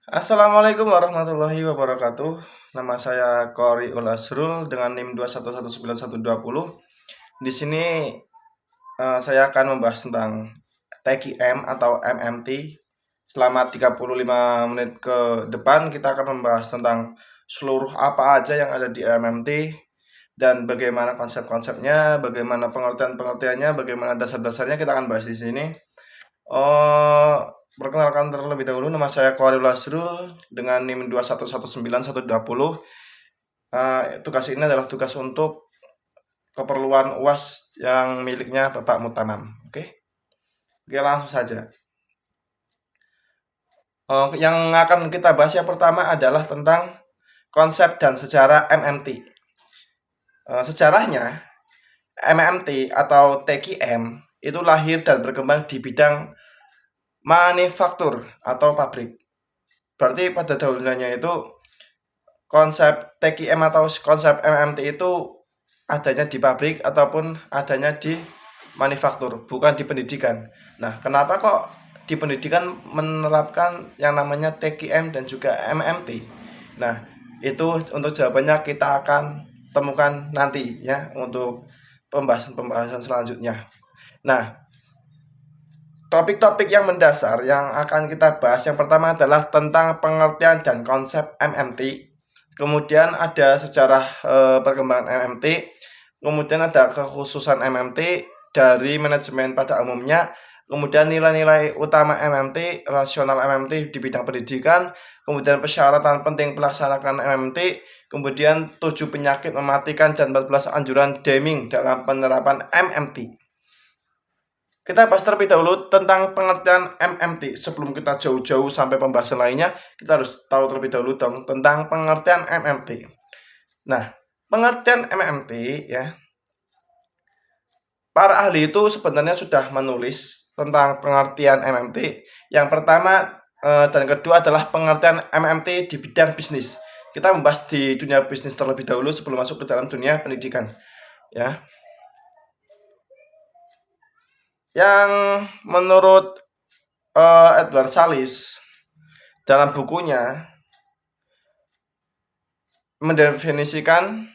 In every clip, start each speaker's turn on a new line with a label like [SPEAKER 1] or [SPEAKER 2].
[SPEAKER 1] Assalamualaikum warahmatullahi wabarakatuh. Nama saya Qoriul Asrul dengan NIM 2119120. Di sini saya akan membahas tentang TQM atau MMT. Selama 35 menit ke depan kita akan membahas tentang seluruh apa aja yang ada di MMT dan bagaimana konsep-konsepnya, bagaimana pengertian-pengertiannya, bagaimana dasar-dasarnya kita akan bahas di sini. Perkenalkan terlebih dahulu, nama saya Qoriul Asrul dengan NIM 2119120. Tugas ini adalah tugas untuk keperluan UAS yang miliknya Bapak Mutamam. Oke, langsung saja. Yang akan kita bahas yang pertama adalah tentang konsep dan sejarah MMT. Sejarahnya, MMT atau TQM itu lahir dan berkembang di bidang manufaktur atau pabrik. Berarti pada dahulunya itu konsep TQM atau konsep MMT itu adanya di pabrik ataupun adanya di manufaktur, bukan di pendidikan. Nah, kenapa kok di pendidikan menerapkan yang namanya TQM dan juga MMT? Nah, itu untuk jawabannya kita akan temukan nanti ya untuk pembahasan-pembahasan selanjutnya. Nah, topik-topik yang mendasar yang akan kita bahas yang pertama adalah tentang pengertian dan konsep MMT. Kemudian ada sejarah perkembangan MMT. Kemudian ada kekhususan MMT dari manajemen pada umumnya. Kemudian nilai-nilai utama MMT, rasional MMT di bidang pendidikan. Kemudian persyaratan penting pelaksanaan MMT. Kemudian 7 penyakit mematikan dan 14 anjuran Deming dalam penerapan MMT. Kita bahas terlebih dahulu tentang pengertian MMT. Sebelum kita jauh-jauh sampai pembahasan lainnya, kita harus tahu terlebih dahulu dong tentang pengertian MMT. Nah, pengertian MMT ya, para ahli itu sebenarnya sudah menulis tentang pengertian MMT. Yang pertama dan kedua adalah pengertian MMT di bidang bisnis. Kita membahas di dunia bisnis terlebih dahulu sebelum masuk ke dalam dunia pendidikan. Ya, yang menurut Edward Salis dalam bukunya mendefinisikan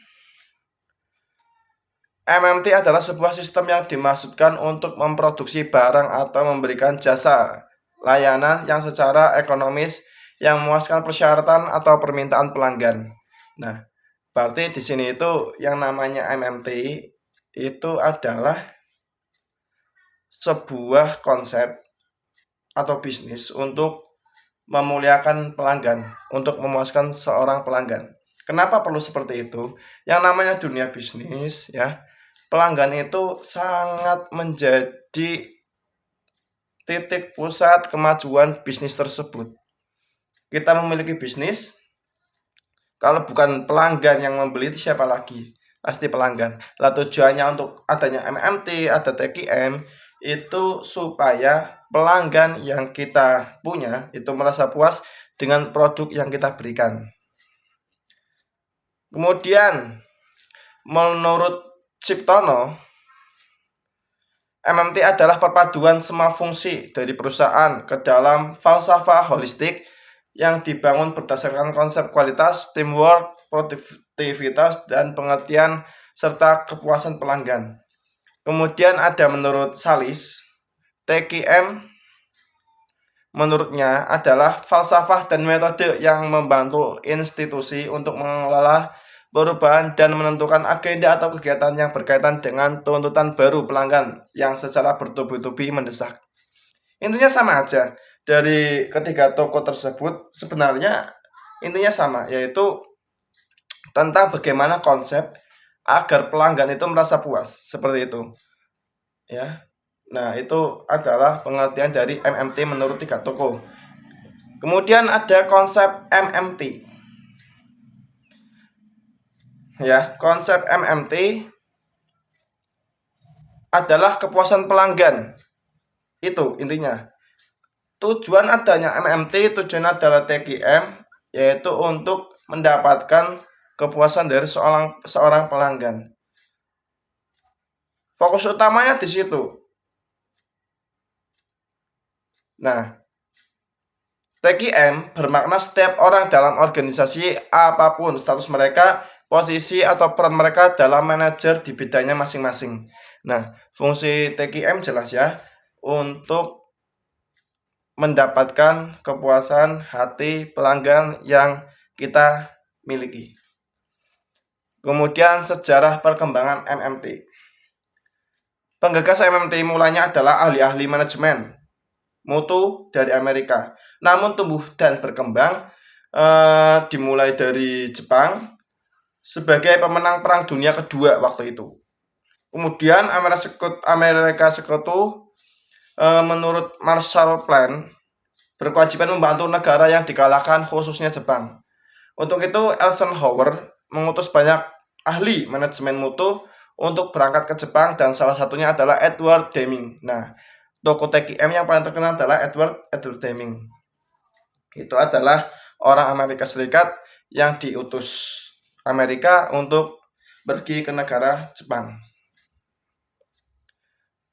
[SPEAKER 1] MMT adalah sebuah sistem yang dimaksudkan untuk memproduksi barang atau memberikan jasa layanan yang secara ekonomis yang memuaskan persyaratan atau permintaan pelanggan. Nah, berarti di sini itu yang namanya MMT itu adalah sebuah konsep atau bisnis untuk memuliakan pelanggan, untuk memuaskan seorang pelanggan. Kenapa perlu seperti itu? Yang namanya dunia bisnis ya, pelanggan itu sangat menjadi titik pusat kemajuan bisnis tersebut. Kita memiliki bisnis, kalau bukan pelanggan yang membeli itu siapa lagi? Pasti pelanggan. Lah tujuannya untuk adanya MMT, ada TQM itu supaya pelanggan yang kita punya itu merasa puas dengan produk yang kita berikan. Kemudian menurut Ciptono, MMT adalah perpaduan semua fungsi dari perusahaan ke dalam falsafah holistik yang dibangun berdasarkan konsep kualitas, teamwork, produktivitas, dan pengertian serta kepuasan pelanggan. Kemudian ada menurut Salis, TQM menurutnya adalah falsafah dan metode yang membantu institusi untuk mengelola perubahan dan menentukan agenda atau kegiatan yang berkaitan dengan tuntutan baru pelanggan yang secara bertubi-tubi mendesak. Intinya sama aja. Dari ketiga toko tersebut sebenarnya intinya sama, yaitu tentang bagaimana konsep agar pelanggan itu merasa puas, seperti itu. Ya. Nah, itu adalah pengertian dari MMT menurut tiga toko. Kemudian ada konsep MMT. Ya, konsep MMT adalah kepuasan pelanggan. Itu intinya. Tujuan adanya MMT, tujuan adalah TQM, yaitu untuk mendapatkan kepuasan dari seorang pelanggan. Fokus utamanya di situ. Nah, TQM bermakna setiap orang dalam organisasi apapun status mereka, posisi atau peran mereka dalam manajer di bidangnya masing-masing. Nah, fungsi TQM jelas ya, untuk mendapatkan kepuasan hati pelanggan yang kita miliki. Kemudian sejarah perkembangan MMT. Penggagas MMT mulanya adalah ahli-ahli manajemen mutu dari Amerika. Namun tumbuh dan berkembang dimulai dari Jepang sebagai pemenang Perang Dunia Kedua waktu itu. Kemudian Amerika Sekutu menurut Marshall Plan berkewajiban membantu negara yang dikalahkan, khususnya Jepang. Untuk itu Eisenhower mengutus banyak ahli manajemen mutu untuk berangkat ke Jepang, dan salah satunya adalah Edward Deming. Nah, tokoh TQM yang paling terkenal adalah Edward Deming. Itu adalah orang Amerika Serikat yang diutus Amerika untuk pergi ke negara Jepang.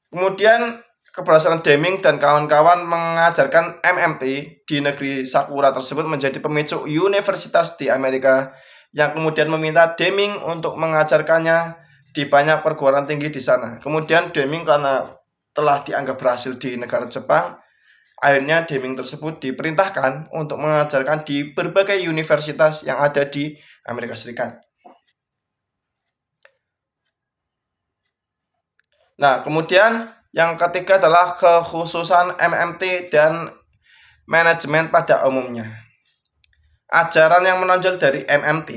[SPEAKER 1] Kemudian keberhasilan Deming dan kawan-kawan mengajarkan MMT di negeri Sakura tersebut menjadi pemicu universitas di Amerika yang kemudian meminta Deming untuk mengajarkannya di banyak perguruan tinggi di sana. Kemudian Deming karena telah dianggap berhasil di negara Jepang, akhirnya Deming tersebut diperintahkan untuk mengajarkan di berbagai universitas yang ada di Amerika Serikat. Nah, kemudian yang ketiga adalah kekhususan MMT dan manajemen pada umumnya. Ajaran yang menonjol dari MMT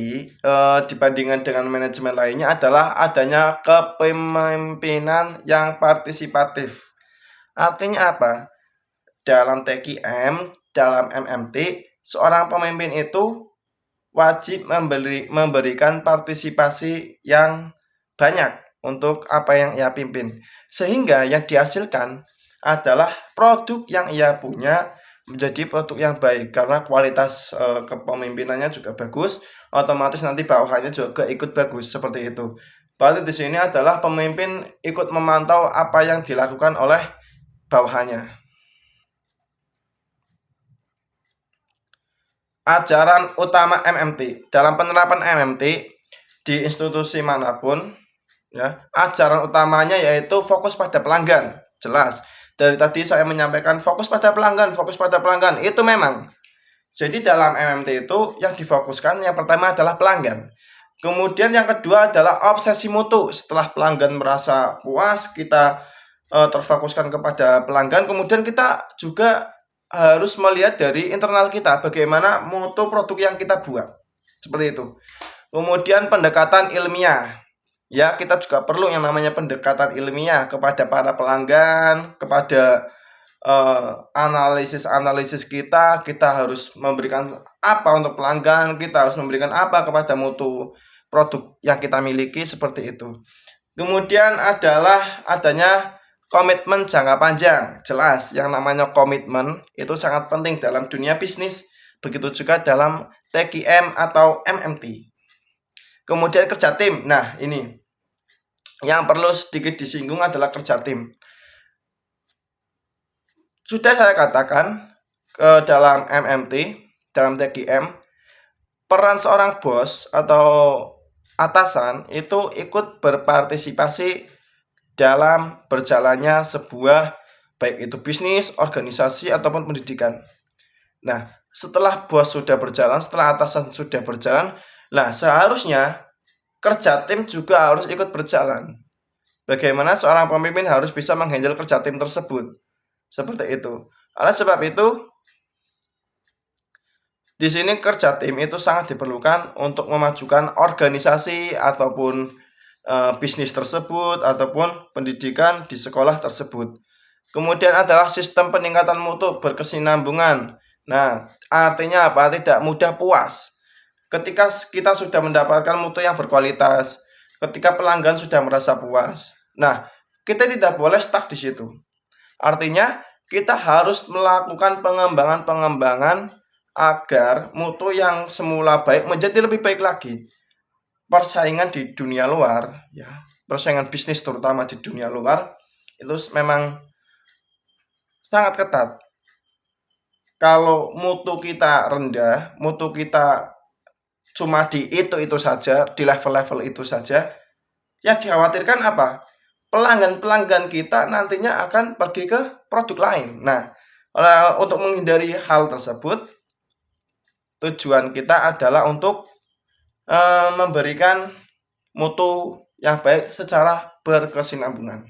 [SPEAKER 1] dibandingkan dengan manajemen lainnya adalah adanya kepemimpinan yang partisipatif. Artinya apa? Dalam TQM, dalam MMT, seorang pemimpin itu wajib memberikan partisipasi yang banyak untuk apa yang ia pimpin, sehingga yang dihasilkan adalah produk yang ia punya menjadi produk yang baik karena kualitas kepemimpinannya juga bagus, otomatis nanti bawahannya juga ikut bagus, seperti itu. Berarti di sini adalah pemimpin ikut memantau apa yang dilakukan oleh bawahannya. Ajaran utama MMT. Dalam penerapan MMT di institusi manapun, ya, ajaran utamanya yaitu fokus pada pelanggan. Jelas. Dari tadi saya menyampaikan fokus pada pelanggan, fokus pada pelanggan. Itu memang. Jadi dalam MMT itu yang difokuskan yang pertama adalah pelanggan. Kemudian yang kedua adalah obsesi mutu. Setelah pelanggan merasa puas, kita terfokuskan kepada pelanggan. Kemudian kita juga harus melihat dari internal kita, bagaimana mutu produk yang kita buat. Seperti itu. Kemudian pendekatan ilmiah. Ya, kita juga perlu yang namanya pendekatan ilmiah kepada para pelanggan, kepada analisis kita harus memberikan apa untuk pelanggan, kita harus memberikan apa kepada mutu produk yang kita miliki, seperti itu. Kemudian adalah adanya komitmen jangka panjang. Jelas, yang namanya komitmen itu sangat penting dalam dunia bisnis, begitu juga dalam TQM atau MMT. Kemudian kerja tim. Nah, ini yang perlu sedikit disinggung adalah kerja tim. Sudah saya katakan dalam MMT, dalam TQM, peran seorang bos atau atasan itu ikut berpartisipasi dalam berjalannya sebuah baik itu bisnis, organisasi ataupun pendidikan. Nah, setelah bos sudah berjalan, setelah atasan sudah berjalan, nah seharusnya kerja tim juga harus ikut berjalan. Bagaimana seorang pemimpin harus bisa menghandle kerja tim tersebut. Seperti itu. Oleh sebab itu, di sini kerja tim itu sangat diperlukan untuk memajukan organisasi ataupun bisnis tersebut ataupun pendidikan di sekolah tersebut. Kemudian adalah sistem peningkatan mutu berkesinambungan. Nah, artinya apa? Tidak mudah puas. Ketika kita sudah mendapatkan mutu yang berkualitas, ketika pelanggan sudah merasa puas, nah, kita tidak boleh stuck di situ. Artinya, kita harus melakukan pengembangan agar mutu yang semula baik menjadi lebih baik lagi. Persaingan di dunia luar, ya, persaingan bisnis terutama di dunia luar itu memang sangat ketat. kalau mutu kita rendah, mutu kita cuma di itu saja, di level-level itu saja, yang dikhawatirkan apa? Pelanggan-pelanggan kita nantinya akan pergi ke produk lain. Nah, untuk menghindari hal tersebut, tujuan kita adalah untuk memberikan mutu yang baik secara berkesinambungan.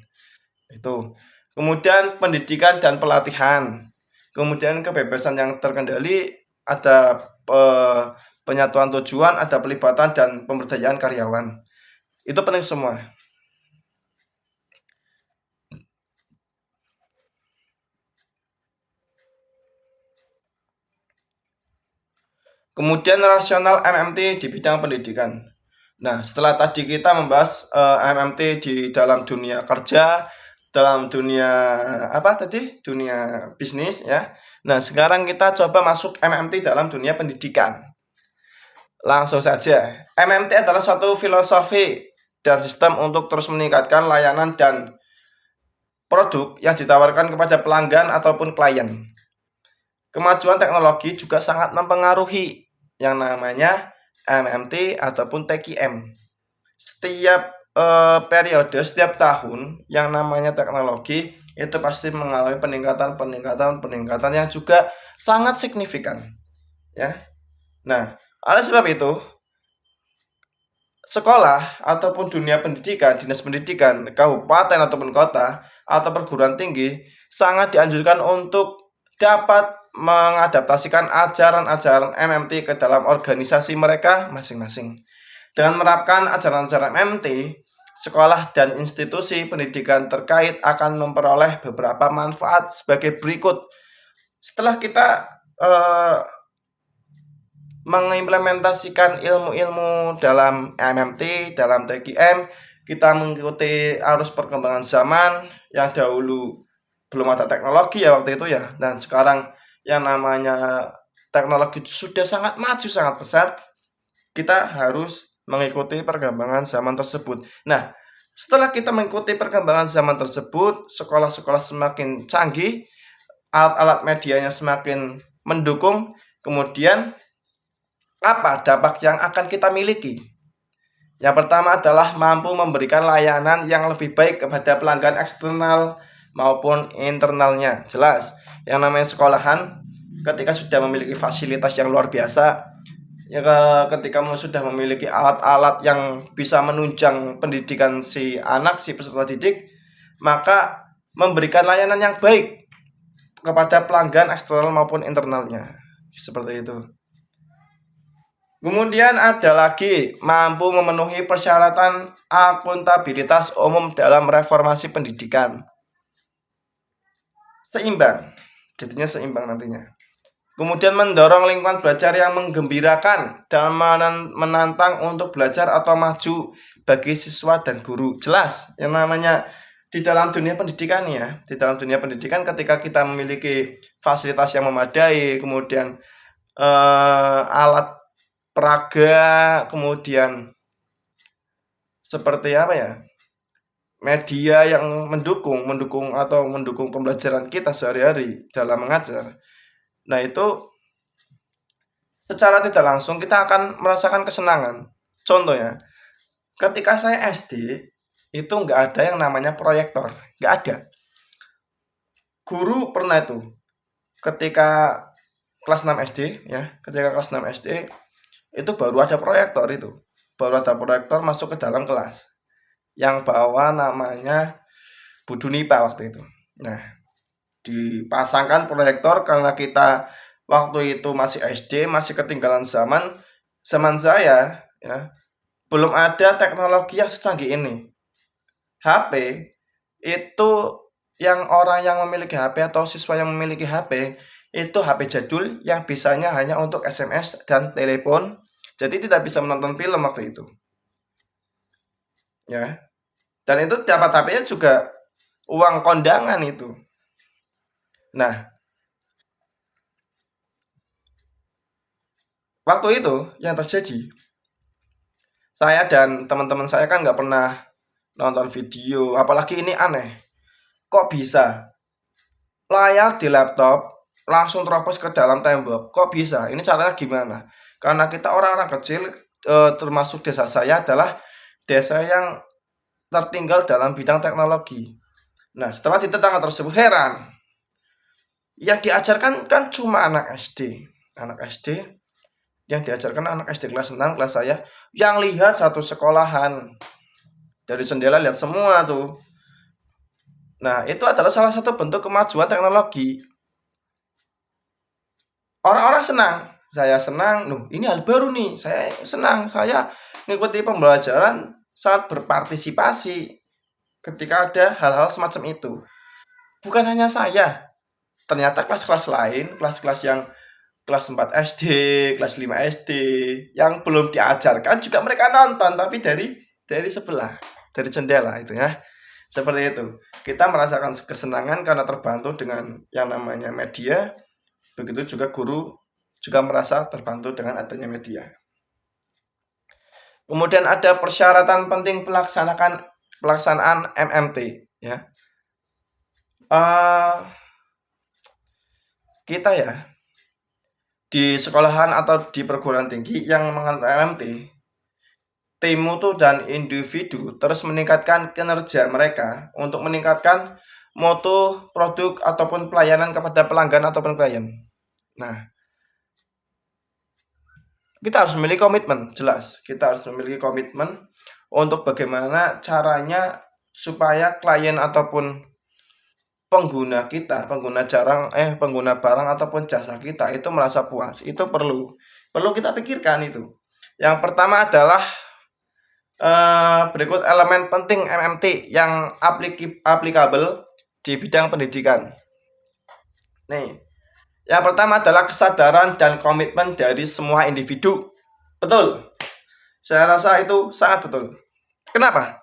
[SPEAKER 1] Itu. Kemudian pendidikan dan pelatihan. Kemudian kebebasan yang terkendali, ada penyatuan tujuan, ada pelibatan dan pemberdayaan karyawan. Itu penting semua. Kemudian rasional MMT di bidang pendidikan. Nah, setelah tadi kita membahas MMT di dalam dunia kerja, dalam dunia apa tadi? Dunia bisnis ya. Nah, sekarang kita coba masuk MMT dalam dunia pendidikan. Langsung saja. MMT adalah suatu filosofi dan sistem untuk terus meningkatkan layanan dan produk yang ditawarkan kepada pelanggan ataupun klien. Kemajuan teknologi juga sangat mempengaruhi yang namanya MMT ataupun TQM. Setiap periode, setiap tahun yang namanya teknologi itu pasti mengalami peningkatan yang juga sangat signifikan, ya. Nah, oleh sebab itu, sekolah ataupun dunia pendidikan, dinas pendidikan, kabupaten ataupun kota atau perguruan tinggi sangat dianjurkan untuk dapat mengadaptasikan ajaran-ajaran MMT ke dalam organisasi mereka masing-masing. Dengan menerapkan ajaran-ajaran MMT, sekolah dan institusi pendidikan terkait akan memperoleh beberapa manfaat sebagai berikut. Setelah kita mengimplementasikan ilmu-ilmu dalam MMT, dalam TQM, kita mengikuti arus perkembangan zaman yang dahulu belum ada teknologi ya waktu itu ya, dan sekarang yang namanya teknologi sudah sangat maju, sangat pesat. Kita harus mengikuti perkembangan zaman tersebut. Nah, setelah kita mengikuti perkembangan zaman tersebut, sekolah-sekolah semakin canggih, alat-alat medianya semakin mendukung, kemudian apa dampak yang akan kita miliki? Yang pertama adalah mampu memberikan layanan yang lebih baik kepada pelanggan eksternal maupun internalnya. Jelas, yang namanya sekolahan ketika sudah memiliki fasilitas yang luar biasa, ya ketika sudah memiliki alat-alat yang bisa menunjang pendidikan si anak, si peserta didik, maka memberikan layanan yang baik kepada pelanggan eksternal maupun internalnya. Seperti itu. Kemudian ada lagi mampu memenuhi persyaratan akuntabilitas umum dalam reformasi pendidikan. Seimbang, jadinya seimbang nantinya. Kemudian mendorong lingkungan belajar yang menggembirakan dan menantang untuk belajar atau maju bagi siswa dan guru. Jelas, yang namanya di dalam dunia pendidikan ya, di dalam dunia pendidikan ketika kita memiliki fasilitas yang memadai, kemudian alat peraga, kemudian seperti apa ya, media yang mendukung pembelajaran kita sehari-hari dalam mengajar. Nah, itu secara tidak langsung kita akan merasakan kesenangan. Contohnya, ketika saya SD, itu nggak ada yang namanya proyektor, nggak ada. Guru pernah itu, ketika kelas 6 SD ya, ketika kelas 6 SD itu baru ada proyektor itu. Baru ada proyektor masuk ke dalam kelas. Yang bawa namanya Bu Dunipa waktu itu. Nah, dipasangkan proyektor karena kita waktu itu masih SD, masih ketinggalan zaman. Zaman saya ya, belum ada teknologi yang secanggih ini. HP itu yang orang yang memiliki HP atau siswa yang memiliki HP itu HP jadul yang bisanya hanya untuk SMS dan telepon. Jadi tidak bisa menonton film waktu itu. Ya. Dan itu dapat HP-nya juga uang kondangan itu. Nah, waktu itu yang terjadi, saya dan teman-teman saya kan nggak pernah nonton video, apalagi ini aneh. Kok bisa layar di laptop, langsung terobos ke dalam tembok. Kok bisa? Ini caranya gimana? Karena kita orang-orang kecil, termasuk desa saya adalah desa yang tertinggal dalam bidang teknologi. Nah, setelah ditentang tersebut heran, yang diajarkan kan cuma anak SD. Anak SD, yang diajarkan anak SD kelas 6, kelas saya, yang lihat satu sekolahan. Dari jendela lihat semua tuh. Nah, itu adalah salah satu bentuk kemajuan teknologi. Orang-orang senang, saya senang, loh ini hal baru nih, saya senang, saya mengikuti pembelajaran sangat berpartisipasi ketika ada hal-hal semacam itu. Bukan hanya saya, ternyata kelas-kelas lain, kelas-kelas yang kelas 4 SD, kelas 5 SD, yang belum diajarkan juga mereka nonton, tapi dari sebelah, dari jendela itu ya. Seperti itu. Kita merasakan kesenangan karena terbantu dengan yang namanya media. Begitu juga guru juga merasa terbantu dengan adanya media. Kemudian ada persyaratan penting pelaksanaan MMT ya. Kita ya di sekolahan atau di perguruan tinggi yang menganut MMT, tim mutu dan individu terus meningkatkan kinerja mereka untuk meningkatkan mutu produk ataupun pelayanan kepada pelanggan ataupun klien. Nah, kita harus memiliki komitmen, jelas. Kita harus memiliki komitmen untuk bagaimana caranya supaya klien ataupun pengguna kita, pengguna barang ataupun jasa kita itu merasa puas. Itu perlu kita pikirkan itu. Yang pertama adalah berikut elemen penting MMT yang applicable di bidang pendidikan. Nih, yang pertama adalah kesadaran dan komitmen dari semua individu. Betul. Saya rasa itu sangat betul. Kenapa?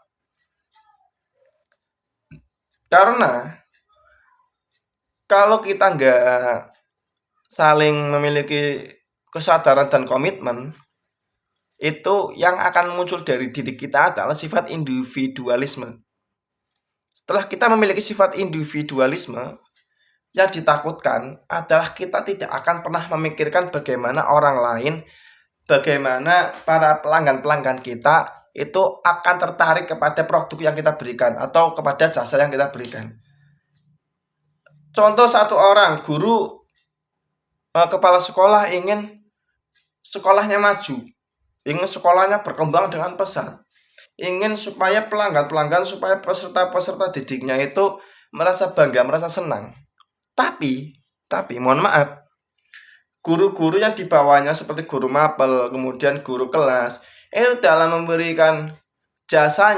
[SPEAKER 1] Karena kalau kita nggak saling memiliki kesadaran dan komitmen, itu yang akan muncul dari diri kita adalah sifat individualisme. Setelah kita memiliki sifat individualisme, yang ditakutkan adalah kita tidak akan pernah memikirkan bagaimana orang lain, bagaimana para pelanggan-pelanggan kita itu akan tertarik kepada produk yang kita berikan atau kepada jasa yang kita berikan. Contoh satu orang, guru, kepala sekolah ingin sekolahnya maju, ingin sekolahnya berkembang dengan pesat, ingin supaya pelanggan-pelanggan, supaya peserta-peserta didiknya itu merasa bangga, merasa senang. Tapi mohon maaf, guru-guru yang di bawahnya seperti guru mapel, kemudian guru kelas, itu dalam memberikan jasa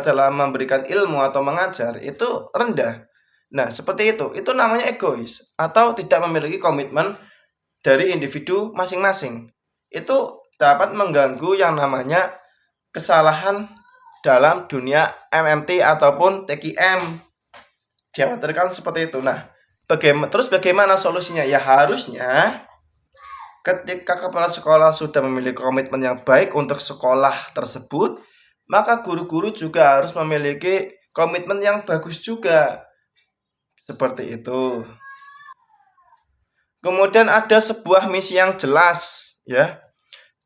[SPEAKER 1] dalam memberikan ilmu atau mengajar itu rendah. Nah, seperti itu namanya egois atau tidak memiliki komitmen dari individu masing-masing. Itu dapat mengganggu yang namanya kesalahan dalam dunia MMT ataupun TKM. Dikhawatirkan seperti itu. Nah, bagaimana solusinya? Ya harusnya ketika kepala sekolah sudah memiliki komitmen yang baik untuk sekolah tersebut, maka guru-guru juga harus memiliki komitmen yang bagus juga. Seperti itu. Kemudian ada sebuah misi yang jelas, ya.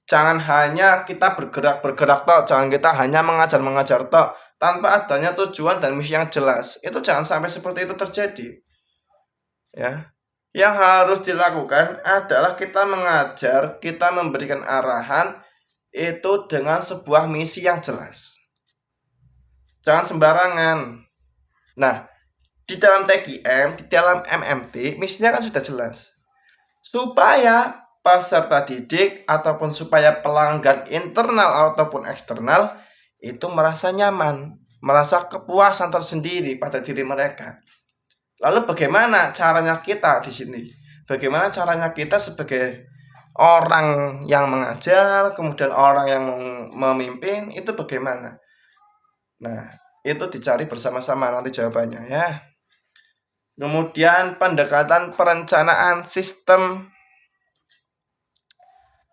[SPEAKER 1] Jangan hanya kita bergerak tok, jangan kita hanya mengajar tok tanpa adanya tujuan dan misi yang jelas. Itu jangan sampai seperti itu terjadi. Ya. Yang harus dilakukan adalah kita mengajar, kita memberikan arahan itu dengan sebuah misi yang jelas. Jangan sembarangan. Nah, di dalam TKM, di dalam MMT, misinya kan sudah jelas. Supaya peserta didik ataupun supaya pelanggan internal ataupun eksternal itu merasa nyaman, merasa kepuasan tersendiri pada diri mereka. Lalu bagaimana caranya kita di sini? Bagaimana caranya kita sebagai orang yang mengajar, kemudian orang yang memimpin, itu bagaimana? Nah, itu dicari bersama-sama nanti jawabannya ya. Kemudian pendekatan perencanaan sistem.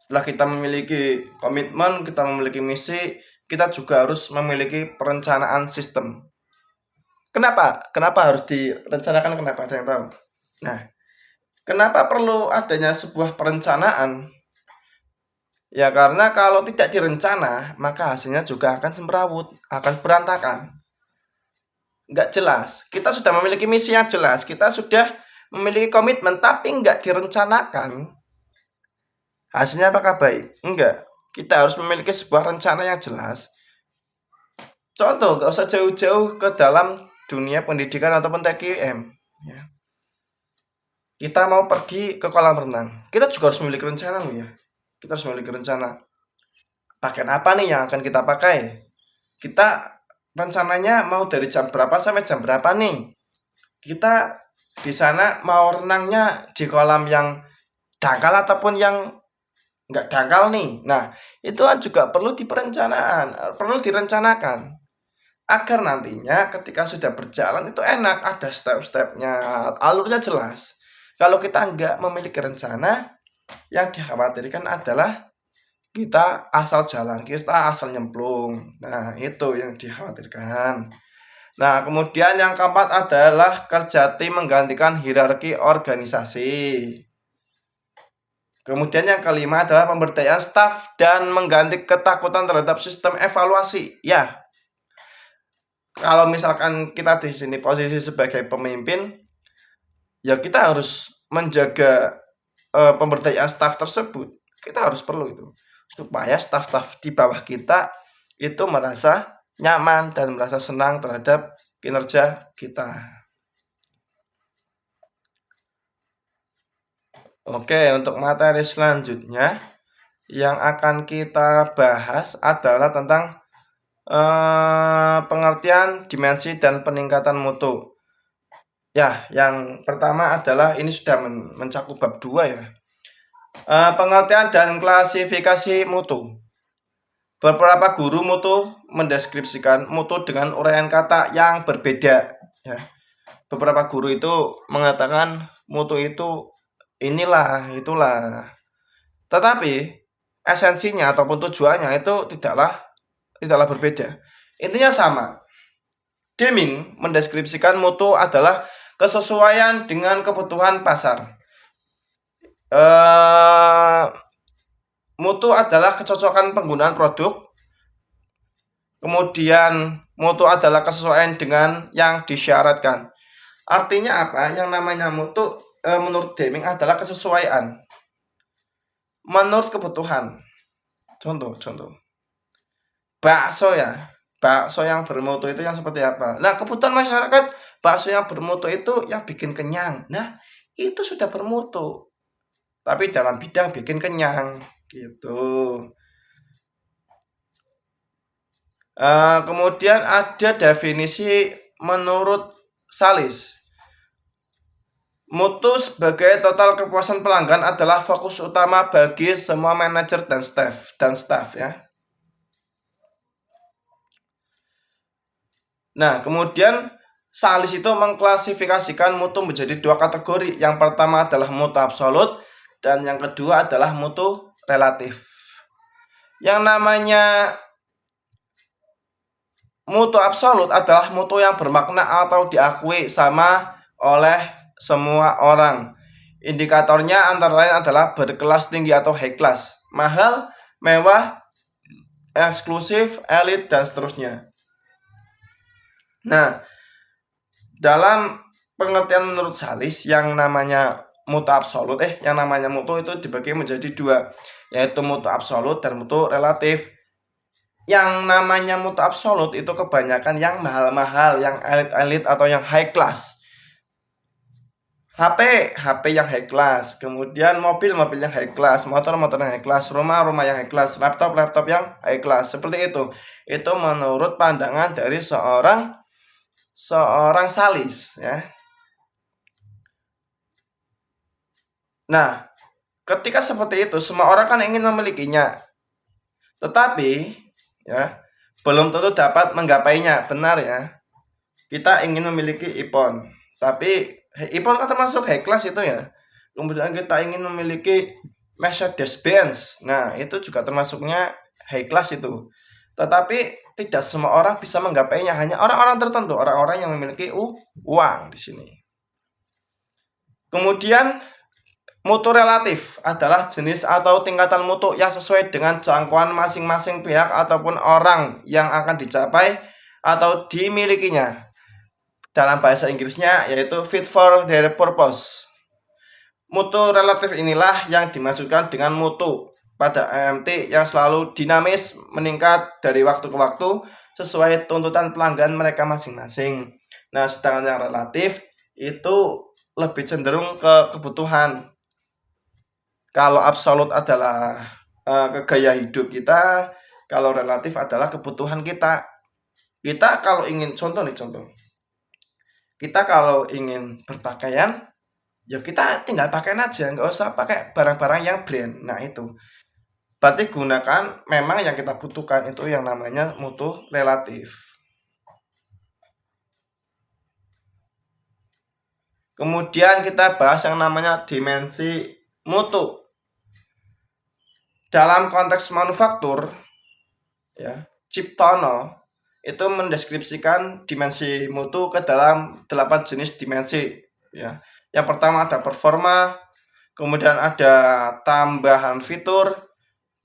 [SPEAKER 1] Setelah kita memiliki komitmen, kita memiliki misi, kita juga harus memiliki perencanaan sistem. Kenapa? Kenapa harus direncanakan? Kenapa? Ada yang tahu? Nah, Kenapa perlu adanya sebuah perencanaan? Ya karena kalau tidak direncana, maka hasilnya juga akan semrawut, akan berantakan. Nggak jelas. Kita sudah memiliki misi yang jelas, kita sudah memiliki komitmen, tapi nggak direncanakan. Hasilnya apakah baik? Enggak. Kita harus memiliki sebuah rencana yang jelas. Contoh, nggak usah jauh-jauh ke dalam dunia pendidikan ataupun TKM. Ya. Kita mau pergi ke kolam renang, kita juga harus memiliki rencana loh ya. Kita harus memiliki rencana. Pakaian apa nih yang akan kita pakai? Kita rencananya mau dari jam berapa sampai jam berapa nih? Kita di sana mau renangnya di kolam yang dangkal ataupun yang nggak dangkal nih. Nah, itu kan juga perlu perlu direncanakan. Agar nantinya ketika sudah berjalan itu enak, ada step-stepnya, alurnya jelas. Kalau kita nggak memiliki rencana, yang dikhawatirkan adalah kita asal jalan, kita asal nyemplung. Nah, itu yang dikhawatirkan. Nah, kemudian yang keempat adalah kerja tim menggantikan hierarki organisasi. Kemudian yang kelima adalah pemberdayaan staf dan mengganti ketakutan terhadap sistem evaluasi. Ya, kalau misalkan kita di sini posisi sebagai pemimpin, ya kita harus menjaga pemberdayaan staf tersebut. Kita harus perlu itu supaya staf-staf di bawah kita itu merasa nyaman dan merasa senang terhadap kinerja kita. Oke, untuk materi selanjutnya yang akan kita bahas adalah tentang pengertian dimensi dan peningkatan mutu. Ya, yang pertama adalah ini sudah mencakup bab 2 ya. Pengertian dan klasifikasi mutu. Beberapa guru mutu mendeskripsikan mutu dengan uraian kata yang berbeda. Ya. Beberapa guru itu mengatakan mutu itu inilah, itulah. Tetapi esensinya ataupun tujuannya itu tidaklah berbeda. Intinya sama. Deming mendeskripsikan mutu adalah kesesuaian dengan kebutuhan pasar. Mutu adalah kecocokan penggunaan produk. Kemudian mutu adalah kesesuaian dengan yang disyaratkan. Artinya apa? Yang namanya mutu menurut Deming adalah kesesuaian menurut kebutuhan. Contoh. Bakso ya. Bakso yang bermutu itu yang seperti apa? Nah, kebutuhan masyarakat, bakso yang bermutu itu yang bikin kenyang. Nah, itu sudah bermutu. Tapi dalam bidang bikin kenyang gitu. Kemudian ada definisi menurut Salis. Mutu sebagai total kepuasan pelanggan adalah fokus utama bagi semua manajer dan staff ya. Nah, kemudian Salis itu mengklasifikasikan mutu menjadi dua kategori. Yang pertama adalah mutu absolut dan yang kedua adalah mutu relatif. Yang namanya mutu absolut adalah mutu yang bermakna atau diakui sama oleh semua orang. Indikatornya antara lain adalah berkelas tinggi atau high class, mahal, mewah, eksklusif, elit, dan seterusnya. Nah, dalam pengertian menurut Salis yang namanya mutu absolut, yang namanya mutu itu dibagi menjadi dua, yaitu mutu absolut dan mutu relatif. Yang namanya mutu absolut itu kebanyakan yang mahal-mahal, yang elit-elit atau yang high class. HP yang high class, kemudian mobil yang high class, motor yang high class, rumah yang high class, laptop yang high class, seperti itu. Itu menurut pandangan dari seorang Salis ya. Nah, ketika seperti itu semua orang kan ingin memilikinya. Tetapi ya, belum tentu dapat menggapainya, benar ya. Kita ingin memiliki iPhone, tapi iPhone kan termasuk high class itu ya. Kemudian kita ingin memiliki Mercedes-Benz. Nah, itu juga termasuknya high class itu. Tetapi tidak semua orang bisa menggapainya, hanya orang-orang tertentu, orang-orang yang memiliki uang di sini. Kemudian Mutu relatif adalah jenis atau tingkatan mutu yang sesuai dengan jangkauan masing-masing pihak ataupun orang yang akan dicapai atau dimilikinya. Dalam bahasa Inggrisnya yaitu fit for their purpose. Mutu relatif inilah yang dimaksudkan dengan mutu pada MMT yang selalu dinamis, meningkat dari waktu ke waktu sesuai tuntutan pelanggan mereka masing-masing. Nah, sedangkan yang relatif itu lebih cenderung ke kebutuhan. Kalau absolut adalah gaya hidup kita, kalau relatif adalah kebutuhan kita. Kita kalau ingin contoh, kita kalau ingin berpakaian, ya kita tinggal pakai aja, nggak usah pakai barang-barang yang brand. Nah itu, berarti gunakan memang yang kita butuhkan itu yang namanya mutu relatif. Kemudian kita bahas yang namanya dimensi mutu. Dalam konteks manufaktur, ya, Ciptono itu mendeskripsikan dimensi mutu ke dalam 8 jenis dimensi. Ya. Yang pertama ada performa, kemudian ada tambahan fitur,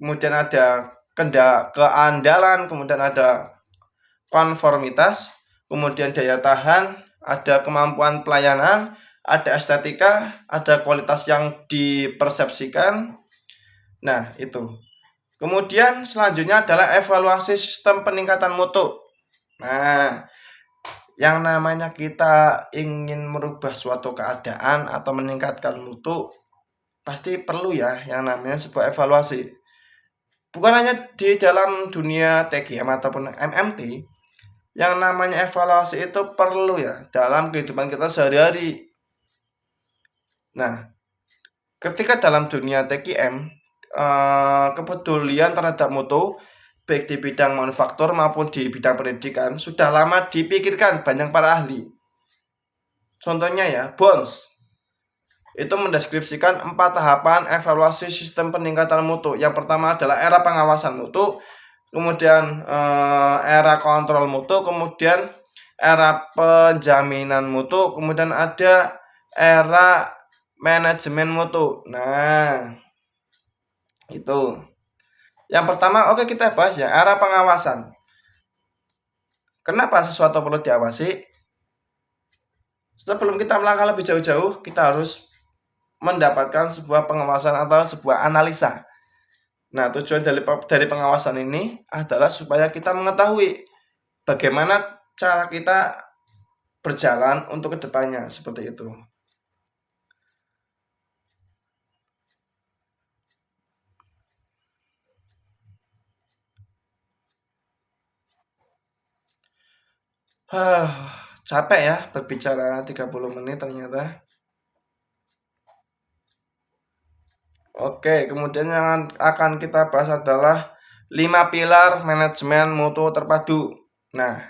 [SPEAKER 1] kemudian ada keandalan, kemudian ada konformitas, kemudian daya tahan, ada kemampuan pelayanan, ada estetika, ada kualitas yang dipersepsikan. Nah, itu. Kemudian selanjutnya adalah evaluasi sistem peningkatan mutu. Nah, yang namanya kita ingin merubah suatu keadaan atau meningkatkan mutu, pasti perlu ya yang namanya sebuah evaluasi. Bukan hanya di dalam dunia TGM ataupun MMT, yang namanya evaluasi itu perlu ya dalam kehidupan kita sehari-hari. Nah, ketika dalam dunia TGM, kepedulian terhadap mutu baik di bidang manufaktur maupun di bidang pendidikan sudah lama dipikirkan banyak para ahli. Contohnya ya, Bones itu mendeskripsikan 4 tahapan evaluasi sistem peningkatan mutu. Yang pertama adalah era pengawasan mutu, kemudian era kontrol mutu, kemudian era penjaminan mutu, kemudian ada era manajemen mutu. Nah, itu. Yang pertama, oke kita bahas ya, era pengawasan. Kenapa sesuatu perlu diawasi? Sebelum kita melangkah lebih jauh-jauh, kita harus mendapatkan sebuah pengawasan atau sebuah analisa. Nah, tujuan dari pengawasan ini adalah supaya kita mengetahui bagaimana cara kita berjalan untuk kedepannya, seperti itu. Capek ya berbicara 30 menit ternyata. Oke, kemudian yang akan kita bahas adalah 5 pilar manajemen mutu terpadu. Nah,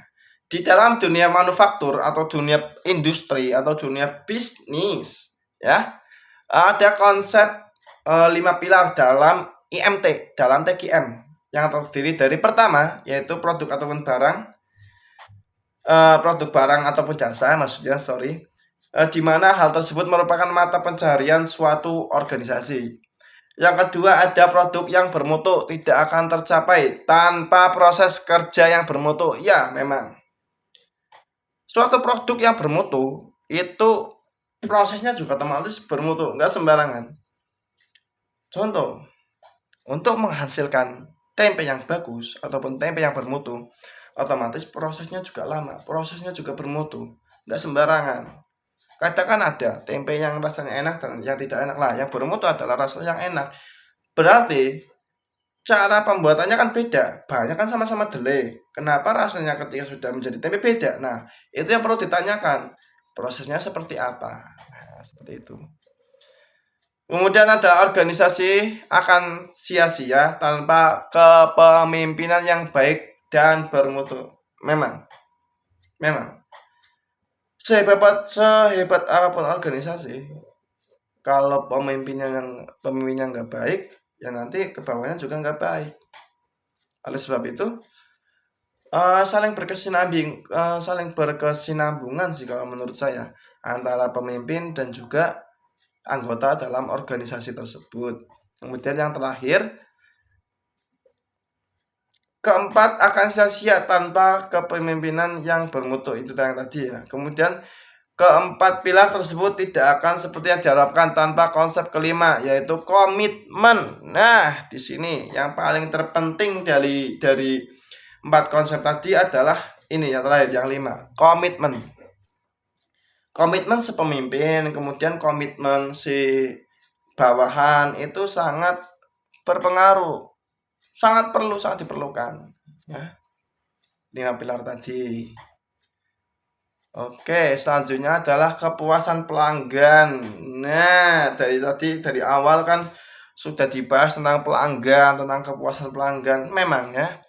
[SPEAKER 1] di dalam dunia manufaktur atau dunia industri atau dunia bisnis, ya, ada konsep 5 pilar dalam IMT, dalam TGM yang terdiri dari pertama yaitu produk ataupun barang, produk barang ataupun jasa maksudnya, di mana hal tersebut merupakan mata pencaharian suatu organisasi. Yang kedua ada produk yang bermutu tidak akan tercapai tanpa proses kerja yang bermutu. Ya, memang. Suatu produk yang bermutu itu prosesnya juga otomatis bermutu, nggak sembarangan. Contoh, untuk menghasilkan tempe yang bagus ataupun tempe yang bermutu, otomatis prosesnya juga lama, prosesnya juga bermutu, nggak sembarangan. Kadang kan ada tempe yang rasanya enak dan yang tidak enak lah. Yang bermutu adalah rasa yang enak. Berarti cara pembuatannya kan beda. Bahannya kan sama-sama delay. Kenapa rasanya ketika sudah menjadi tempe beda? Nah, itu yang perlu ditanyakan. Prosesnya seperti apa? Nah, seperti itu. Kemudian ada organisasi akan sia-sia tanpa kepemimpinan yang baik dan bermutu. Memang, memang. Sehebat apapun organisasi, kalau pemimpinnya nggak baik, ya nanti ke bawahnya juga nggak baik. Oleh sebab itu, saling berkesinambungan sih kalau menurut saya antara pemimpin dan juga anggota dalam organisasi tersebut. Kemudian yang terakhir, keempat akan sia-sia tanpa kepemimpinan yang bermutu, itu yang tadi ya. Kemudian keempat pilar tersebut tidak akan seperti yang diharapkan tanpa konsep kelima, yaitu komitmen. Nah, di sini yang paling terpenting dari empat konsep tadi adalah ini yang terakhir, yang 5, komitmen. Komitmen sepemimpin, kemudian komitmen si bawahan itu sangat berpengaruh, sangat perlu, sangat diperlukan ya. 5 pilar tadi. Oke, selanjutnya adalah kepuasan pelanggan. Nah, dari awal kan sudah dibahas tentang pelanggan, tentang kepuasan pelanggan. Memang ya,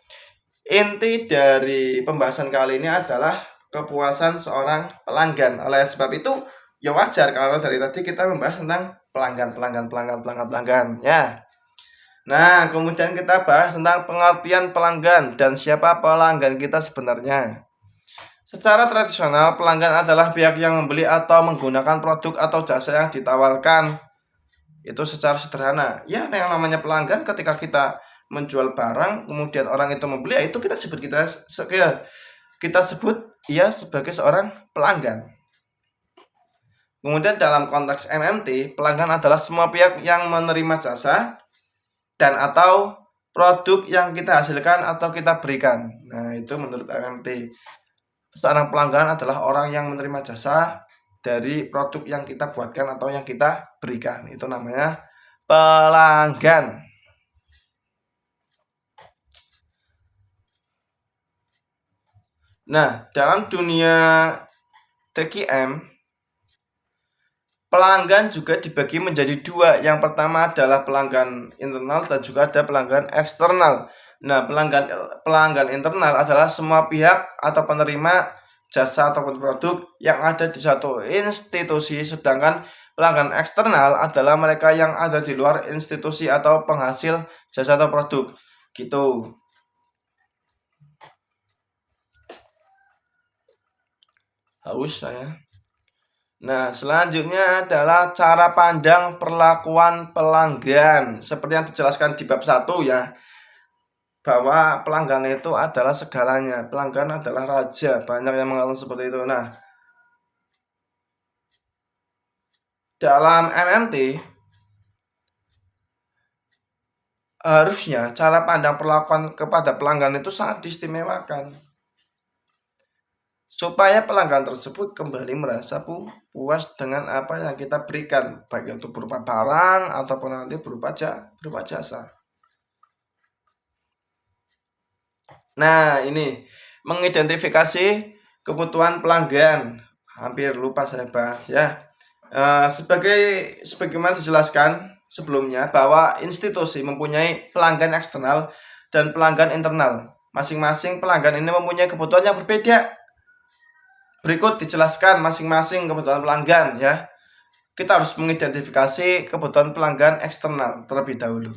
[SPEAKER 1] inti dari pembahasan kali ini adalah kepuasan seorang pelanggan. Oleh sebab itu, ya wajar kalau dari tadi kita membahas tentang pelanggan ya. Nah, kemudian kita bahas tentang pengertian pelanggan dan siapa pelanggan kita sebenarnya. Secara tradisional, pelanggan adalah pihak yang membeli atau menggunakan produk atau jasa yang ditawarkan. Itu secara sederhana. Ya, yang namanya pelanggan ketika kita menjual barang, kemudian orang itu membeli, itu kita sebut ia sebagai seorang pelanggan. Kemudian dalam konteks MMT, pelanggan adalah semua pihak yang menerima jasa dan atau produk yang kita hasilkan atau kita berikan. Nah, itu menurut MMT. Seorang pelanggan adalah orang yang menerima jasa dari produk yang kita buatkan atau yang kita berikan. Itu namanya pelanggan. Nah, dalam dunia TQM, pelanggan juga dibagi menjadi 2. Yang pertama adalah pelanggan internal dan juga ada pelanggan eksternal. Nah, pelanggan internal adalah semua pihak atau penerima jasa ataupun produk yang ada di satu institusi, sedangkan pelanggan eksternal adalah mereka yang ada di luar institusi atau penghasil jasa atau produk. Gitu. Haus saya. Nah, selanjutnya adalah cara pandang perlakuan pelanggan. Seperti yang dijelaskan di bab 1 ya, bahwa pelanggan itu adalah segalanya. Pelanggan adalah raja. Banyak yang mengatakan seperti itu. Nah, dalam MMT, harusnya cara pandang perlakuan kepada pelanggan itu sangat diistimewakan, supaya pelanggan tersebut kembali merasa puas dengan apa yang kita berikan, baik itu berupa barang ataupun nanti berupa jasa. Nah, ini mengidentifikasi kebutuhan pelanggan. Hampir lupa saya bahas ya. Sebagaimana dijelaskan sebelumnya bahwa institusi mempunyai pelanggan eksternal dan pelanggan internal. Masing-masing pelanggan ini mempunyai kebutuhan yang berbeda. Berikut dijelaskan masing-masing kebutuhan pelanggan ya. Kita harus mengidentifikasi kebutuhan pelanggan eksternal terlebih dahulu.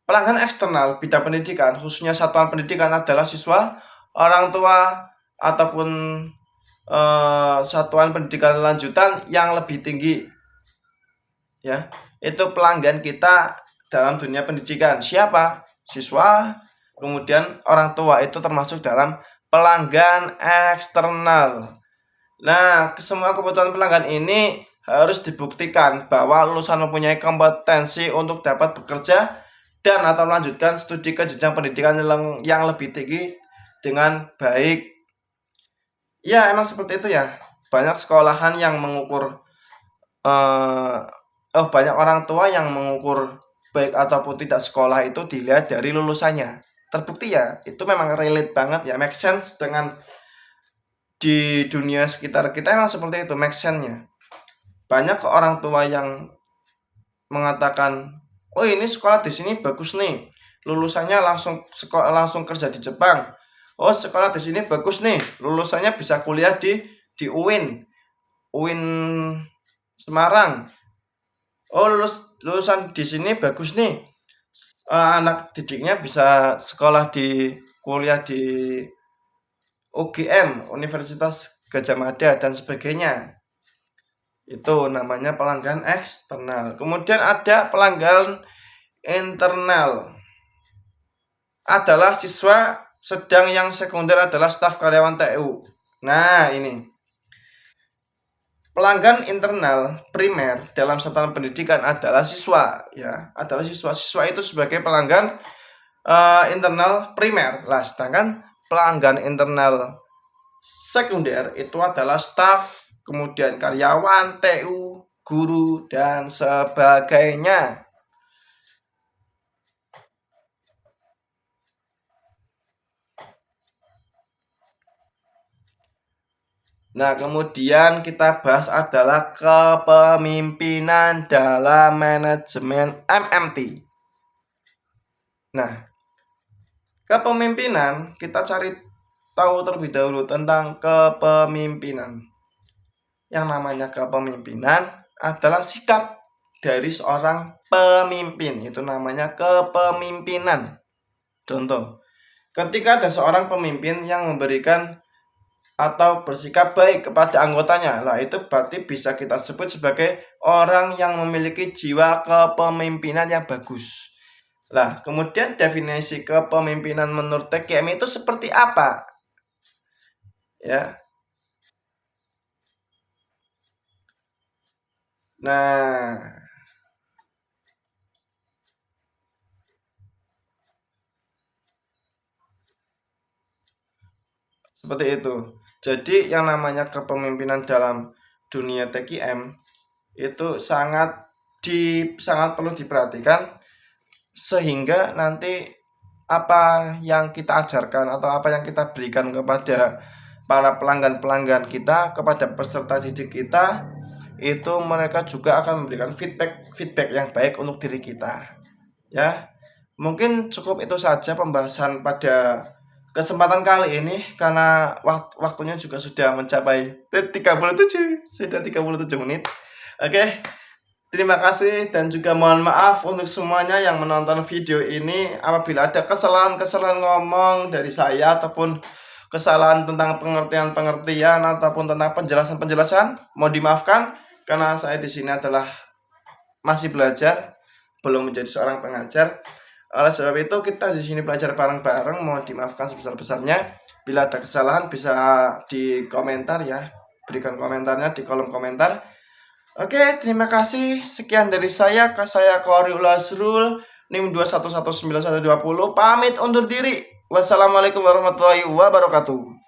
[SPEAKER 1] Pelanggan eksternal bidang pendidikan, khususnya satuan pendidikan adalah siswa, orang tua, ataupun satuan pendidikan lanjutan yang lebih tinggi. Ya, itu pelanggan kita dalam dunia pendidikan. Siapa? Siswa, kemudian orang tua, itu termasuk dalam pelanggan eksternal. Nah, semua kebutuhan pelanggan ini harus dibuktikan bahwa lulusan mempunyai kompetensi untuk dapat bekerja dan atau melanjutkan studi ke jenjang pendidikan yang lebih tinggi dengan baik. Ya, emang seperti itu ya. Banyak sekolahan yang mengukur, banyak orang tua yang mengukur baik ataupun tidak sekolah itu dilihat dari lulusannya. Terbukti ya, itu memang relate banget ya, make sense dengan di dunia sekitar kita, emang seperti itu, make sense-nya. Banyak orang tua yang mengatakan, oh ini sekolah di sini bagus nih, lulusannya langsung kerja di Jepang. Oh sekolah di sini bagus nih, lulusannya bisa kuliah di UIN Semarang. Oh lulusan di sini bagus nih, anak didiknya bisa kuliah di UGM, Universitas Gadjah Mada dan sebagainya. Itu namanya pelanggan eksternal. Kemudian ada pelanggan internal. Adalah siswa sedang yang sekunder adalah staf karyawan TU. Nah, ini. Pelanggan internal primer dalam satuan pendidikan adalah siswa, ya. Adalah siswa. Siswa itu sebagai pelanggan internal primer. Lah, sedangkan pelanggan internal sekunder itu adalah staf, kemudian karyawan, TU, guru, dan sebagainya. Nah, kemudian kita bahas adalah kepemimpinan dalam manajemen MMT. Nah, kepemimpinan kita cari tahu terlebih dahulu tentang kepemimpinan. Yang namanya kepemimpinan adalah sikap dari seorang pemimpin. Itu namanya kepemimpinan. Contoh, ketika ada seorang pemimpin yang memberikan atau bersikap baik kepada anggotanya, lah itu berarti bisa kita sebut sebagai orang yang memiliki jiwa kepemimpinan yang bagus. Lah, kemudian definisi kepemimpinan menurut TKM itu seperti apa? Ya. Nah, seperti itu. Jadi yang namanya kepemimpinan dalam dunia TKM itu sangat perlu diperhatikan, sehingga nanti apa yang kita ajarkan atau apa yang kita berikan kepada para pelanggan-pelanggan kita, kepada peserta didik kita, itu mereka juga akan memberikan feedback yang baik untuk diri kita. Ya, mungkin cukup itu saja pembahasan pada kesempatan kali ini, karena waktunya juga sudah mencapai 37, sudah 37 menit. Oke, terima kasih dan juga mohon maaf untuk semuanya yang menonton video ini. Apabila ada kesalahan-kesalahan ngomong dari saya ataupun kesalahan tentang pengertian-pengertian ataupun tentang penjelasan-penjelasan, mohon dimaafkan karena saya di sini adalah masih belajar, belum menjadi seorang pengajar. Oleh sebab itu kita di sini belajar bareng-bareng, mohon dimaafkan sebesar-besarnya. Bila ada kesalahan bisa di komentar ya, berikan komentarnya di kolom komentar. Oke, terima kasih. Sekian dari saya Qoriul Azrul, NIM 2119120, pamit undur diri. Wassalamualaikum warahmatullahi wabarakatuh.